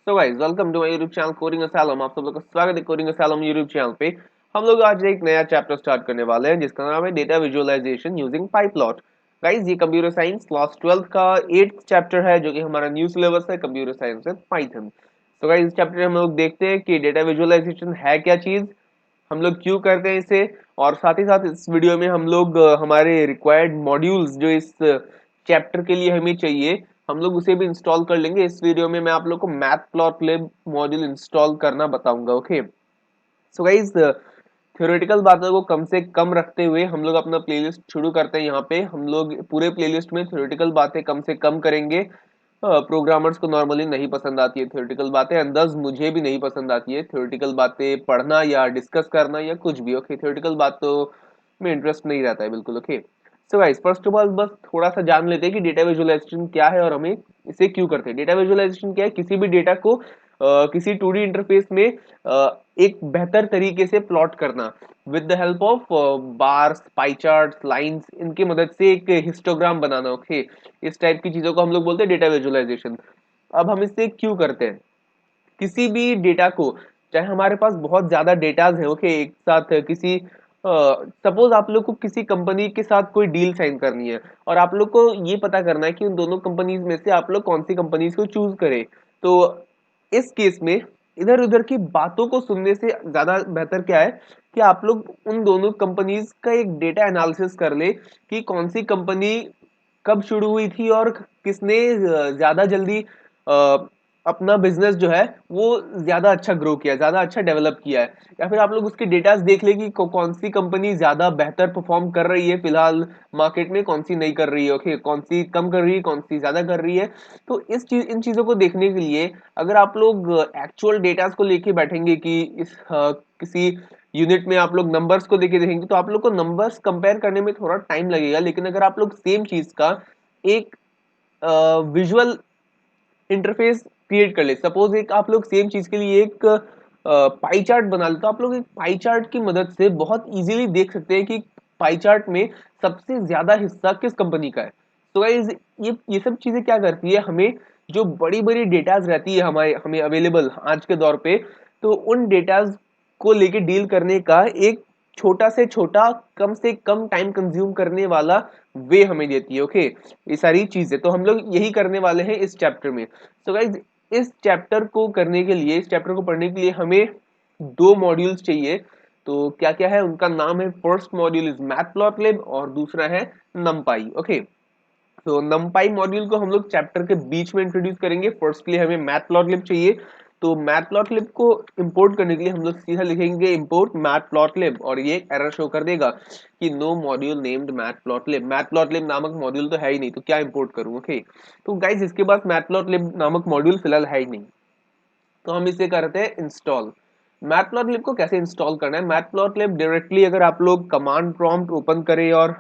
So guys welcome to my YouTube channel coding asylum. आप सब लोग का स्वागत है कोडिंग असैलम यूट्यूब चैनल पे। हम लोग आज एक नया चैप्टर स्टार्ट करने वाले हैं जिसका नाम है डेटा विजुअलाइजेशन यूजिंग पाइप्लॉट। गाइस ये कंप्यूटर साइंस क्लास 12 का 8th चैप्टर है जो कि हमारा न्यू सिलेबस है कंप्यूटर साइंस विद पाइथन। तो गाइस इस चैप्टर में हम लोग देखते हैं कि डेटा विजुअलाइजेशन है क्या चीज, हम लोग क्यों करते हैं इसे, और साथ ही साथ इस वीडियो में हम लोग हमारे रिक्वायर्ड मॉड्यूल्स जो इस चैप्टर के लिए हमें चाहिए हम लोग उसे भी इंस्टॉल कर लेंगे। इस वीडियो में मैं आप लोग को मैटप्लॉटलिब मॉड्यूल इंस्टॉल करना बताऊंगा। ओके, सो गाइस थ्योरेटिकल बातों को कम से कम रखते हुए हम लोग अपना प्लेलिस्ट शुरू करते हैं। यहाँ पे हम लोग पूरे प्लेलिस्ट में थ्योरेटिकल बातें कम से कम करेंगे। प्रोग्रामर्स को नॉर्मली नहीं पसंद आती है थ्योरेटिकल बातें, अंदाज मुझे भी नहीं पसंद आती है थ्योरेटिकल बातें पढ़ना या डिस्कस करना या कुछ भी। ओके, थ्योरेटिकल बातों में इंटरेस्ट नहीं रहता है बिल्कुल। Okay, so guys first of all बस थोड़ा सा जान लेते हैं कि डेटा विजुअलाइजेशन क्या है और हमें इसे क्यों करते हैं। डेटा विजुअलाइजेशन क्या है? किसी भी डेटा को किसी 2D इंटरफेस में एक बेहतर तरीके से प्लॉट करना with the help of bars, pie charts, lines, इनकी मदद से एक हिस्टोग्राम बनाना। ओके, इस टाइप की चीजों को हम लोग बोलते हैं डेटा विजुअलाइजेशन। अब हम इसे क्यों करते हैं? किसी भी डेटा को, चाहे हमारे पास बहुत ज्यादा डेटाज है, ओके, एक साथ किसी सपोज आप लोग को किसी कंपनी के साथ कोई डील साइन करनी है और आप लोग को ये पता करना है कि उन दोनों कंपनीज में से आप लोग कौन सी कंपनीज को चूज करें। तो इस केस में इधर उधर की बातों को सुनने से ज्यादा बेहतर क्या है कि आप लोग उन दोनों कंपनीज का एक डेटा एनालिसिस कर ले कि कौन सी कंपनी कब शुरू हुई थी और किसने ज्यादा जल्दी अपना बिजनेस जो है वो ज्यादा अच्छा ग्रो किया, ज्यादा अच्छा डेवलप किया है। या फिर आप लोग उसके डेटास देख ले कि कौन सी कंपनी ज्यादा बेहतर परफॉर्म कर रही है फिलहाल मार्केट में, कौन सी नहीं कर रही है। ओके, कौन सी कम कर रही है, कौन सी ज्यादा कर रही है। तो इन चीजों को देखने के लिए अगर आप लोग एक्चुअल डेटास को लेके बैठेंगे कि किसी यूनिट में आप लोग नंबर्स को लेके देखेंगे तो आप लोग को नंबर्स कंपेयर करने में थोड़ा टाइम लगेगा। लेकिन अगर आप लोग सेम चीज का एक विजुअल इंटरफेस क्रिएट कर ले, सपोज एक आप लोग सेम चीज के लिए एक पाई चार्ट बना ले, तो आप लोग एक पाई चार्ट की मदद से बहुत इजीली देख सकते हैं कि पाई चार्ट में सबसे ज्यादा हिस्सा किस कंपनी का है। तो गाइस ये सब चीजें क्या करती है, हमें जो बड़ी बड़ी डेटाज रहती है हमारे हमें अवेलेबल आज के दौर पे, तो उन डेटाज को लेके डील करने का एक छोटा से छोटा, कम से कम टाइम कंज्यूम करने वाला वे हमें देती है। ओके, ये सारी चीजें तो हम लोग यही करने वाले हैं इस चैप्टर में। तो गाइज इस चैप्टर को करने के लिए, इस चैप्टर को पढ़ने के लिए हमें दो मॉड्यूल्स चाहिए। तो क्या क्या है उनका नाम है, फर्स्ट मॉड्यूल इज मैटप्लॉटलिब और दूसरा है नमपाई। ओके, तो नमपाई मॉड्यूल को हम लोग चैप्टर के बीच में इंट्रोड्यूस करेंगे। फर्स्टली हमें मैटप्लॉटलिब चाहिए, तो मैटप्लॉटलिब को इंपोर्ट करने के लिए हम लोग सीधा लिखेंगे इंपोर्ट मैटप्लॉटलिब और ये एक एरर शो कर देगा कि no module named matplotlib. Matplotlib नामक मॉड्यूल तो है ही नहीं, तो क्या इंपोर्ट करूं। ओके, तो गाइज इसके पास मैटप्लॉटलिब नामक मॉड्यूल फिलहाल है ही नहीं, तो हम इसे करते हैं इंस्टॉल। मैटप्लॉटलिब को कैसे इंस्टॉल करना है? मैटप्लॉटलिब डायरेक्टली अगर आप लोग कमांड प्रॉम्प्ट ओपन करें और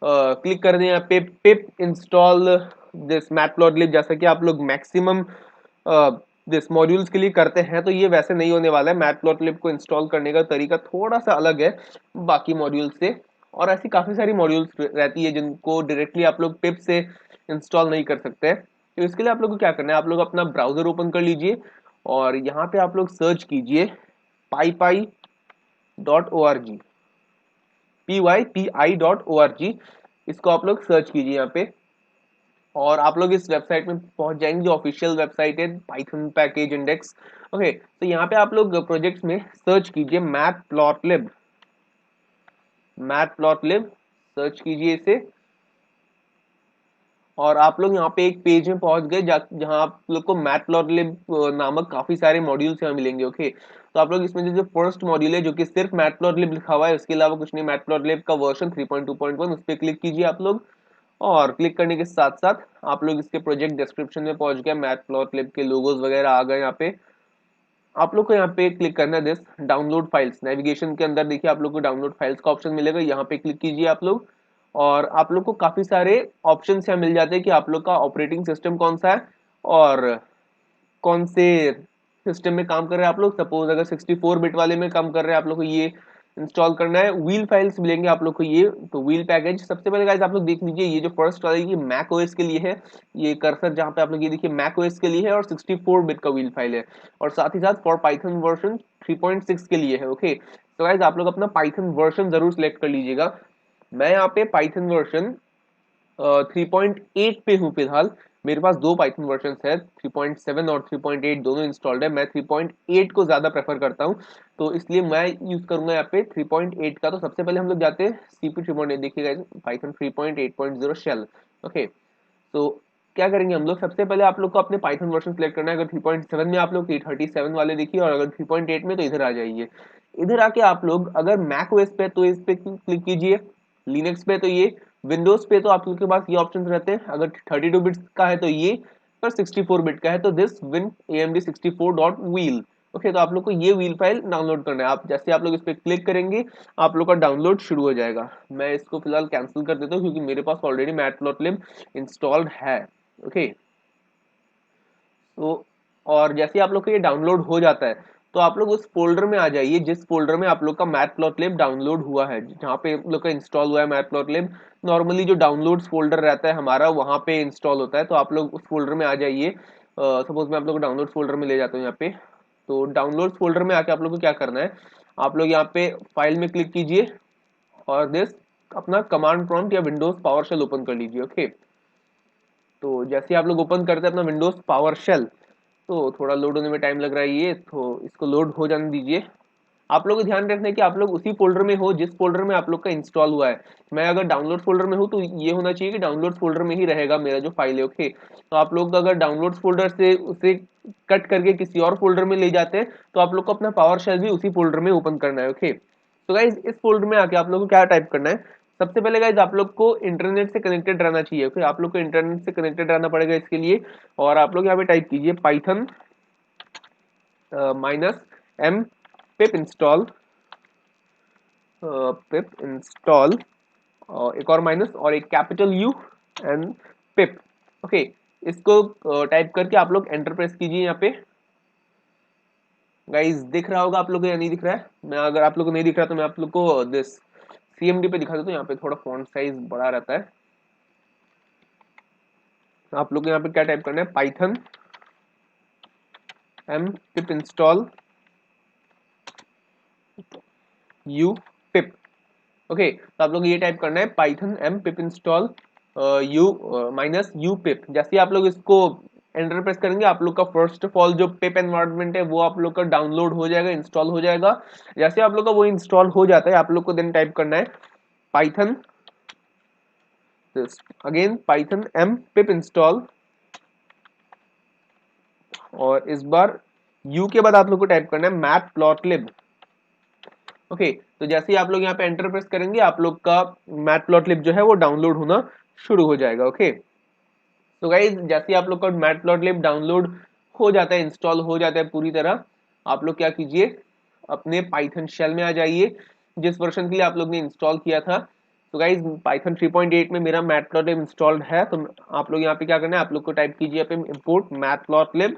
क्लिक कर दें यहाँ पे पिप इंस्टॉल दिस मैटप्लॉटलिब, जैसा कि आप लोग मैक्सिमम दिस मॉड्यूल्स के लिए करते हैं, तो ये वैसे नहीं होने वाला है। मैटप्लॉटलिब को इंस्टॉल करने का तरीका थोड़ा सा अलग है बाकी मॉड्यूल से, और ऐसी काफी सारी मॉड्यूल्स रहती है जिनको डायरेक्टली आप लोग पिप से इंस्टॉल नहीं कर सकते हैं। तो इसके लिए आप लोग को क्या करना है, आप लोग अपना ब्राउजर ओपन कर लीजिए और यहाँ पे आप लोग सर्च कीजिए pypi.org, pypi.org, इसको आप लोग सर्च कीजिए यहाँ पे और आप लोग इस वेबसाइट में पहुंच जाएंगे जो ऑफिशियल वेबसाइट है पाइथन पैकेज इंडेक्स। ओके, तो यहाँ पे आप लोग प्रोजेक्ट्स में सर्च कीजिए मैटप्लॉटलिब, मैटप्लॉटलिब सर्च कीजिए इसे और आप लोग यहाँ पे एक पेज में पहुंच गए जहाँ आप लोग को मैटप्लॉटलिब नामक काफी सारे मॉड्यूल्स यहाँ मिलेंगे। ओके, तो आप लोग इसमें जो फर्स्ट मॉड्यूल है जो कि सिर्फ मैटप्लॉटलिब लिखा हुआ है, उसके अलावा कुछ नहीं, मैटप्लॉटलिब का वर्जन 3.2.1, उस पर क्लिक कीजिए आप लोग। और क्लिक करने के साथ साथ आप लोग इसके प्रोजेक्ट डिस्क्रिप्शन में पहुंच गए, मैटप्लॉटलिब के लोगोस वगैरह आ गए यहाँ पे। आप लोग को यहाँ पे क्लिक करना है दिस डाउनलोड फाइल्स, नेविगेशन के अंदर देखिए आप लोग को डाउनलोड फाइल्स का ऑप्शन मिलेगा, यहाँ पे क्लिक कीजिए आप लोग और आप लोग को काफी सारे ऑप्शन यहाँ मिल जाते हैं कि आप लोग का ऑपरेटिंग सिस्टम कौन सा है और कौन से सिस्टम में काम कर रहे हैं आप लोग। सपोज अगर 64 बिट वाले में काम कर रहे हैं आप लोग को ये इंस्टॉल करना है। व्हील फाइल्स मिलेंगे आप लोग को ये, तो व्हील पैकेज सबसे पहले गाइस आप लोग देख लीजिए, ये जो फर्स्ट वाला ये मैक ओएस के लिए है, ये कर्सर जहाँ पे आप लोग ये देखिए मैक ओएस के लिए है और 64 बिट का व्हील फाइल है, और साथ ही साथ फॉर पाइथन वर्जन 3.6 के लिए है। ओके, तो गाइस आप लोग अपना पाइथन वर्जन जरूर सिलेक्ट कर लीजिएगा। मैं यहाँ पे पाइथन वर्जन 3.8 पे हूँ फिलहाल, मेरे पास दो पाइथन वर्जन है, 3.7 और 3.8 दोनों इंस्टॉल्ड है। मैं 3.8 को ज्यादा प्रेफर करता हूँ, तो इसलिए मैं यूज करूंगा यहाँ पे 3.8 का। तो सबसे पहले हम लोग जाते हैं सीपी 3.8, देखिएगा पाइथन 3.8.0 शेल। ओके, तो क्या करेंगे हम लोग, सबसे पहले आप लोग को अपने पाइथन वर्जन सेलेक्ट करना है। अगर 3.7 में आप लोग 37 वाले देखिए, और अगर 3.8 में तो इधर आ जाइए। इधर आके आप लोग अगर मैक ओएस पे तो इस पे क्लिक कीजिए, लिनक्स पे तो ये, विंडोज पे तो आप लोग के पास ये ऑप्शन रहते हैं, अगर 32 बिट्स का है तो ये, पर 64 बिट का है तो this win AMD 64.wheel। Okay, तो आप लोग को ये व्हील फाइल डाउनलोड करना है। आप जैसे आप लोग इस पे क्लिक करेंगे आप लोग का डाउनलोड शुरू हो जाएगा। मैं इसको फिलहाल कैंसिल कर देता हूँ क्योंकि मेरे पास ऑलरेडी मैटप्लॉटलिब इंस्टॉल्ड है। ओके, तो और जैसे आप लोग का ये डाउनलोड हो जाता है तो आप लोग उस फोल्डर में आ जाइए जिस फोल्डर में आप लोग का मैटप्लॉटलिब डाउनलोड हुआ है, जहाँ पे आप लोग का इंस्टॉल हुआ है मैटप्लॉटलिब। नॉर्मली जो डाउनलोड्स फोल्डर रहता है हमारा वहाँ पे इंस्टॉल होता है, तो आप लोग उस फोल्डर में आ जाइए। सपोज मैं आप लोग को डाउनलोड फोल्डर में ले जाता हूँ यहाँ पे। तो डाउनलोड फोल्डर में आके आप लोग को क्या करना है, आप लोग यहाँ पे फाइल में क्लिक कीजिए और दिस अपना कमांड प्रॉम्प्ट या विंडोज पावर शेल ओपन कर लीजिए। ओके, तो जैसे आप लोग ओपन करते हैं अपना विंडोज पावर शेल, तो थोड़ा लोड होने में टाइम लग रहा है, ये तो इसको लोड हो जाने दीजिए। आप लोग को ध्यान रखना है कि आप लोग उसी फोल्डर में हो जिस फोल्डर में आप लोग का इंस्टॉल हुआ है। मैं अगर डाउनलोड फोल्डर में हूँ तो ये होना चाहिए कि डाउनलोड फोल्डर में ही रहेगा मेरा जो फाइल है। ओके, तो आप लोग अगर डाउनलोड फोल्डर से उसे कट करके किसी और फोल्डर में ले जाते हैं तो आप लोग को अपना पावर शेल भी उसी फोल्डर में ओपन करना है। ओके, तो गाइज इस फोल्डर में आके आप लोग को क्या टाइप करना है, सबसे पहले गाइज आप लोग को इंटरनेट से कनेक्टेड रहना चाहिए। ओके, आप लोग को इंटरनेट से कनेक्टेड रहना पड़ेगा इसके लिए, और आप लोग यहाँ पे टाइप कीजिए पाइथन -m पिप इंस्टॉल, पिप इंस्टॉल, और एक और माइनस और एक capital you and pip. Okay, इसको टाइप करके आप लोग एंटर प्रेस कीजिए। यहाँ पे गाइस दिख रहा होगा आप लोग को या नहीं दिख रहा है, मैं अगर आप लोग को नहीं दिख रहा तो मैं आप लोग को दिस CMD पे दिखा देता हूँ। यहाँ पे थोड़ा फॉन्ट साइज बड़ा रहता है। आप लोग को यहाँ पे क्या टाइप करना है, पाइथन m पिप इंस्टॉल u पिप। ओके, तो आप लोग ये टाइप करना है पाइथन m पिप इंस्टॉल u -u पिप। जैसे आप लोग इसको एंटर प्रेस करेंगे आप लोग का फर्स्ट ऑफ ऑल जो पिप एनवायरनमेंट है वो आप लोग का डाउनलोड हो जाएगा, इंस्टॉल हो जाएगा। जैसे आप लोग का वो इंस्टॉल हो जाता है आप लोग को देन टाइप करना है पाइथन अगेन पाइथन m पिप इंस्टॉल, और इस बार u के बाद आप लोग को टाइप करना है मैटप्लॉटलिब। ओके, तो जैसे ही आप लोग यहाँ पे एंटर प्रेस करेंगे आप लोग का मैटप्लॉटलिब जो है वो डाउनलोड होना शुरू हो जाएगा। ओके, तो गाइज जैसे ही आप लोग का मैटप्लॉटलिब डाउनलोड हो जाता है, इंस्टॉल हो जाता है पूरी तरह, आप लोग क्या कीजिए अपने पाइथन शेल में आ जाइए जिस वर्जन के लिए आप लोग ने इंस्टॉल किया था। तो गाइज पाइथन 3.8 में मेरा मैटप्लॉटलिब इंस्टॉल्ड है, तो आप लोग यहाँ पे क्या करना है, आप लोग को टाइप कीजिए पे इंपोर्ट मैटप्लॉटलिब।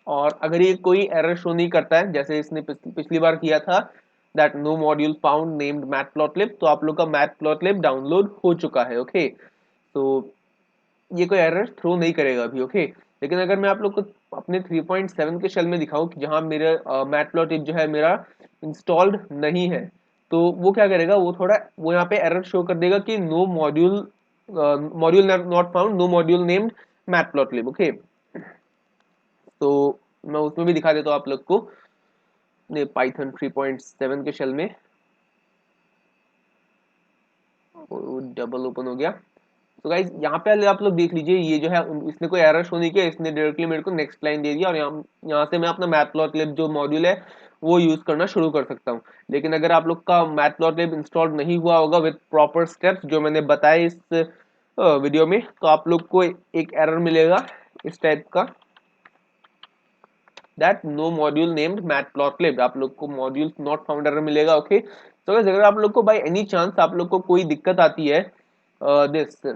और अगर ये कोई एरर शो नहीं करता है जैसे इसने पिछली बार किया था that no module found named matplotlib, तो आप लोग का मैटप्लॉटलिब डाउनलोड हो चुका है। ओके, तो ये कोई एरर थ्रो नहीं करेगा अभी। ओके, लेकिन अगर मैं आप लोग को अपने 3.7 के शेल में दिखाऊं कि जहां मेरा मैटप्लॉटलिब जो है मेरा इंस्टॉल्ड नहीं है, तो वो क्या करेगा, वो थोड़ा वो यहाँ पे एरर शो कर देगा कि no module module not found, no module named matplotlib. Okay, तो मैं उसमें भी दिखा देता हूँ आप लोग को पाइथन 3.7 के शेल में। डबल ओपन हो गया। तो गाइज यहाँ पे आप लोग देख लीजिए, ये जो है इसने कोई एरर शो नहीं किया, इसने डायरेक्टली मेरे को नेक्स्ट लाइन दे दिया, और यहाँ से मैं अपना मैटप्लॉटलिब जो मॉड्यूल है वो यूज करना शुरू कर सकता हूँ। लेकिन अगर आप लोग का मैटप्लॉटलिब इंस्टॉल नहीं हुआ होगा विद प्रॉपर स्टेप्स जो मैंने बताए इस वीडियो में, तो आप लोग को एक एरर मिलेगा इस टाइप का that no module named matplotlib, आप लोग को मॉड्यूल नॉट फाउंड एरर मिलेगा। ओके, तो अगर आप लोग को बाय एनी चांस आप लोग को कोई दिक्कत आती है दिस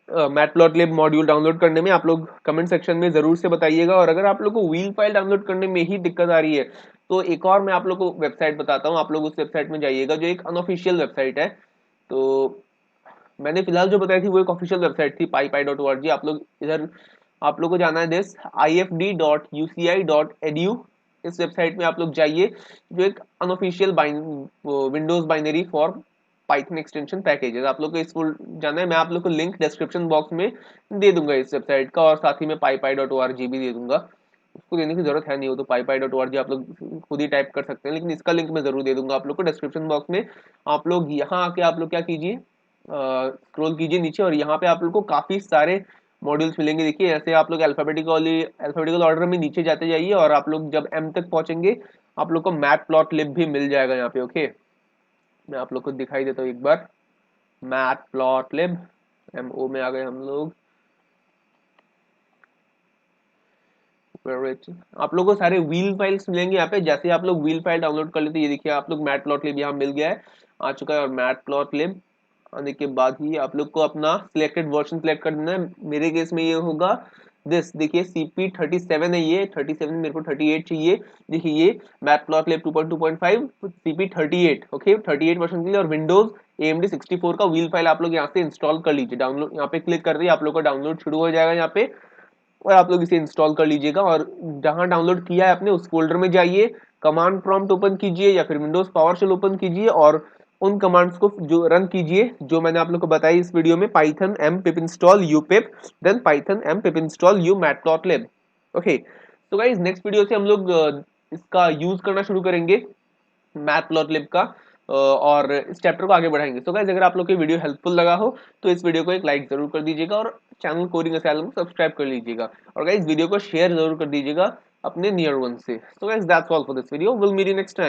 मैटप्लॉटलिब मॉड्यूल डाउनलोड करने में, आप लोग कमेंट सेक्शन में जरूर से बताइएगा। और अगर आप लोग को व्हील फाइल डाउनलोड करने में ही दिक्कत आ रही है तो एक और मैं आप लोग को वेबसाइट बताता हूँ, आप लोग उस वेबसाइट में जाइएगा जो एक अनऑफिशियल वेबसाइट है। तो मैंने फिलहाल जो बताई थी वो एक ऑफिशियल वेबसाइट थी py.org। आप लोग इधर आप लोग को जाना है दिस ifd.uci.edu। इस वेबसाइट में आप लोग जाइए, जो एक unofficial Windows binary for Python extension packages. आप लोग को इसको जाना है, मैं आप लोग को लिंक डिस्क्रिप्शन बॉक्स में दे दूंगा इस वेबसाइट का, और साथ ही में py.org भी दे दूंगा। उसको देने की जरूरत है नहीं, हो तो py.org आप लोग खुद ही टाइप कर सकते हैं, लेकिन इसका लिंक मैं जरूर दे दूंगा आप लोग को डिस्क्रिप्शन बॉक्स में। आप लोग यहाँ आके आप लोग क्या कीजिए, स्क्रॉल कीजिए नीचे, और यहाँ पे आप लोग को काफी सारे मॉड्यूल्स मिलेंगे। देखिए ऐसे आप लोग अल्फाबेटिकल ऑर्डर में नीचे जाते जाइए, और आप लोग जब एम तक पहुंचेंगे आप लोग को मैट प्लॉट लिब भी मिल जाएगा यहाँ पे। ओके, मैं आप लोग को दिखाई देता हूँ एक बार। मैट प्लॉट लिब, MO में आ गए हम लोग। आप लोगों को सारे व्हील फाइल्स मिलेंगे यहाँ पे। जैसे आप लोग व्हील फाइल डाउनलोड कर लेते हैं, ये देखिए आप लोग मैट प्लॉट लिब यहाँ मिल गया है, आ चुका है। और मैट प्लॉट लिब आने के बाद ही आप लोग को अपना सिलेक्टेड वर्जन सिलेक्ट कर देना है। मेरे केस में ये होगा दिस, देखिए CP37 है, ये 37, मेरे को 38 चाहिए। देखिए ये मैट प्लॉट लिब 2.2.5 CP38, ओके 38 वर्जन के लिए। और विंडोज AMD 64 का व्हील फाइल आप लोग यहाँ से इंस्टॉल कर लीजिए। डाउनलोड यहाँ पे क्लिक कर दिए, आप लोग का डाउनलोड शुरू हो जाएगा यहाँ पे, और आप लोग इसे इंस्टॉल कर लीजिएगा। और जहां डाउनलोड किया है अपने उस फोल्डर में जाइए, कमांड प्रॉम्प्ट ओपन कीजिए या फिर विंडोज पावरशेल ओपन कीजिए, और उन कमांड्स को जो रन कीजिए जो मैंने आप लोग को बताई इस वीडियो में, Python m pip install upip, then Python m pip install u matplotlib। Okay, तो गाइस नेक्स्ट वीडियो से हम लोग इसका यूज करना शुरू करेंगे, मैटप्लॉटलिब का, और इस चैप्टर को आगे बढ़ाएंगे। सो गाइस अगर आप लोग को वीडियो हेल्पफुल लगा हो तो इस वीडियो को एक लाइक जरूर कर दीजिएगा, और चैनल कोडिंग असैलम को सब्सक्राइब कर लीजिएगा, और गाइस वीडियो को शेयर जरूर कर दीजिएगा अपने नियर वन से। So guys that's all for this video, will meet you next time.